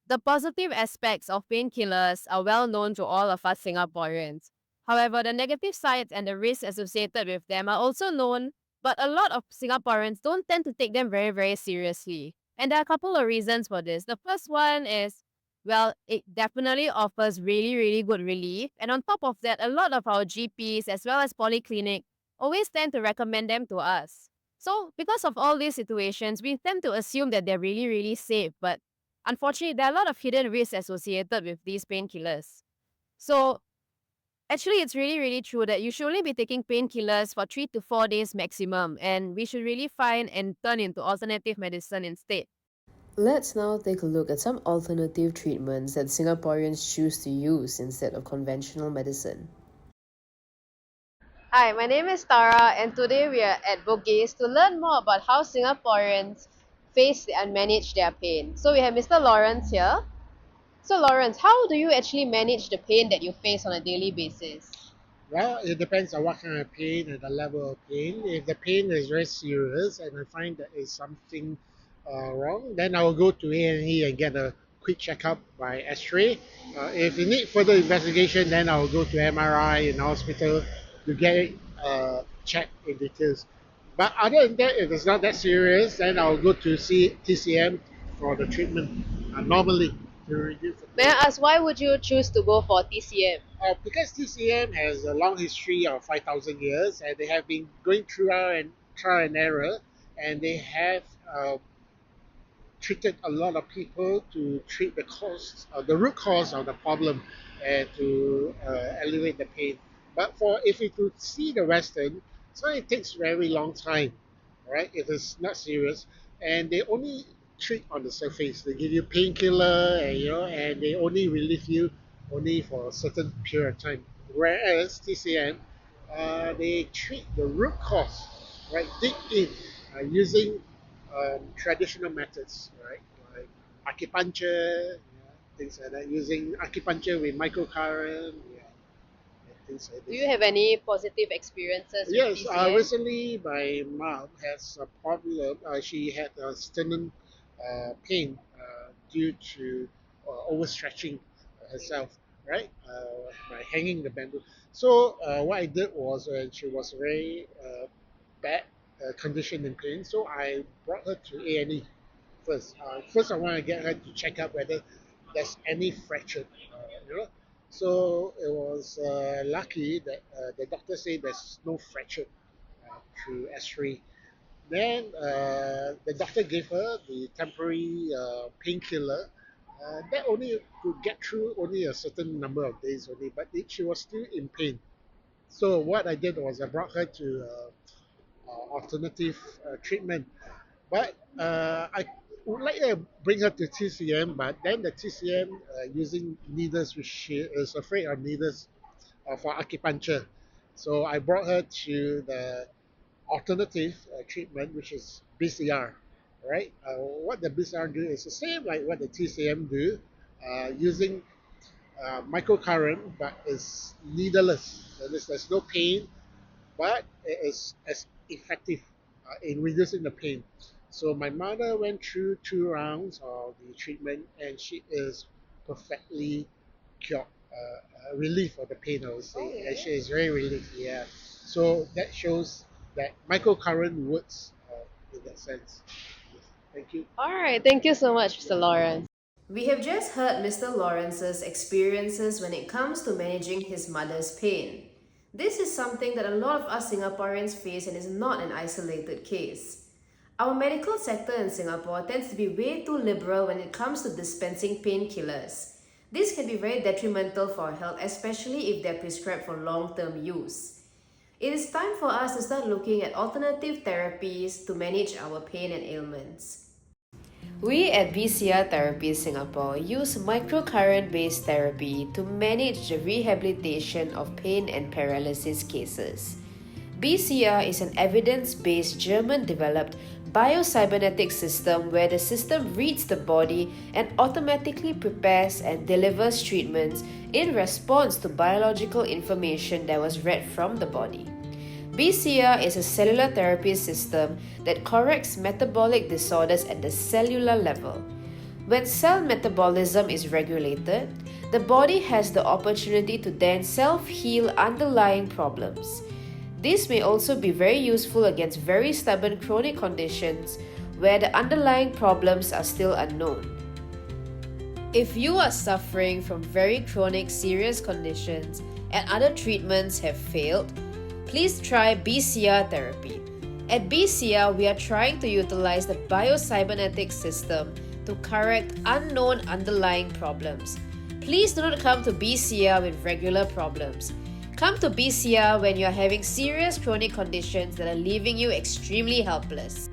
The positive aspects of painkillers are well known to all of us Singaporeans. However, the negative sides and the risks associated with them are also known, but a lot of Singaporeans don't tend to take them very, very seriously. And there are a couple of reasons for this. The first one is, well, it definitely offers really, really good relief. And on top of that, a lot of our GPs as well as polyclinic always tend to recommend them to us. So, because of all these situations, we tend to assume that they're really, really safe. But unfortunately, there are a lot of hidden risks associated with these painkillers. So, actually, it's really, really true that you should only be taking painkillers for 3 to 4 days maximum, and we should really find and turn into alternative medicine instead. Let's now take a look at some alternative treatments that Singaporeans choose to use instead of conventional medicine. Hi, my name is Tara, and today we are at Bugis to learn more about how Singaporeans face and manage their pain. So we have Mr. Lawrence here. So Lawrence, how do you actually manage the pain that you face on a daily basis? Well, it depends on what kind of pain and the level of pain. If the pain is very serious and I find that is something wrong, then I will go to A&E and get a quick checkup by X-ray. If you need further investigation, then I will go to MRI in the hospital to get it checked in details. But other than that, if it's not that serious, then I will go to see TCM for the treatment normally to reduce the May pain. I ask, why would you choose to go for TCM? Because TCM has a long history of 5,000 years and they have been going through trial and error, and they have treated a lot of people to treat the root cause of the problem, and to alleviate the pain. But for if you could see the Western, so it takes very long time, right? If it's not serious, and they only treat on the surface. They give you painkiller, and and they only relieve you only for a certain period of time. Whereas TCM, they treat the root cause, right? Dig in using traditional methods, right? Like acupuncture, things like that. Using acupuncture with microcurrent, and things like Do this. you have any positive experiences with Yes, TCM? recently my mom has a problem. She had a sternum pain due to overstretching herself, right? By hanging the bamboo. So what I did was, when she was very bad condition and pain, so I brought her to A&E first. First, I want to get her to check out whether there's any fracture, you know. So it was lucky that the doctor said there's no fracture through X-ray. Then the doctor gave her the temporary painkiller. That only could get through only a certain number of days only, but she was still in pain. So what I did was I brought her to alternative treatment. But I would like to bring her to TCM, but then the TCM using needles, which she is afraid of needles for acupuncture. So I brought her to the alternative treatment, which is BCR. Right? What the BCR do is the same like what the TCM do, using microcurrent, but it's needleless. That is, there's no pain, but it is as effective in reducing the pain. So my mother went through 2 rounds of the treatment, and she is perfectly cured, relief of the pain, I would Oh, say, and really? she is very relieved. Yeah. So that shows that microcurrent works in that sense. Yes. Thank you. All right, thank you so much, Mr. Lawrence. We have just heard Mr. Lawrence's experiences when it comes to managing his mother's pain. This is something that a lot of us Singaporeans face and is not an isolated case. Our medical sector in Singapore tends to be way too liberal when it comes to dispensing painkillers. This can be very detrimental for our health, especially if they're prescribed for long-term use. It is time for us to start looking at alternative therapies to manage our pain and ailments. We at BCR Therapy Singapore use microcurrent based therapy to manage the rehabilitation of pain and paralysis cases. BCR is an evidence based German developed biocybernetic system where the system reads the body and automatically prepares and delivers treatments in response to biological information that was read from the body. BCR is a cellular therapy system that corrects metabolic disorders at the cellular level. When cell metabolism is regulated, the body has the opportunity to then self-heal underlying problems. This may also be very useful against very stubborn chronic conditions where the underlying problems are still unknown. If you are suffering from very chronic serious conditions and other treatments have failed, please try BCR therapy. At BCR, we are trying to utilize the biocybernetics system to correct unknown underlying problems. Please do not come to BCR with regular problems. Come to BCR when you are having serious chronic conditions that are leaving you extremely helpless.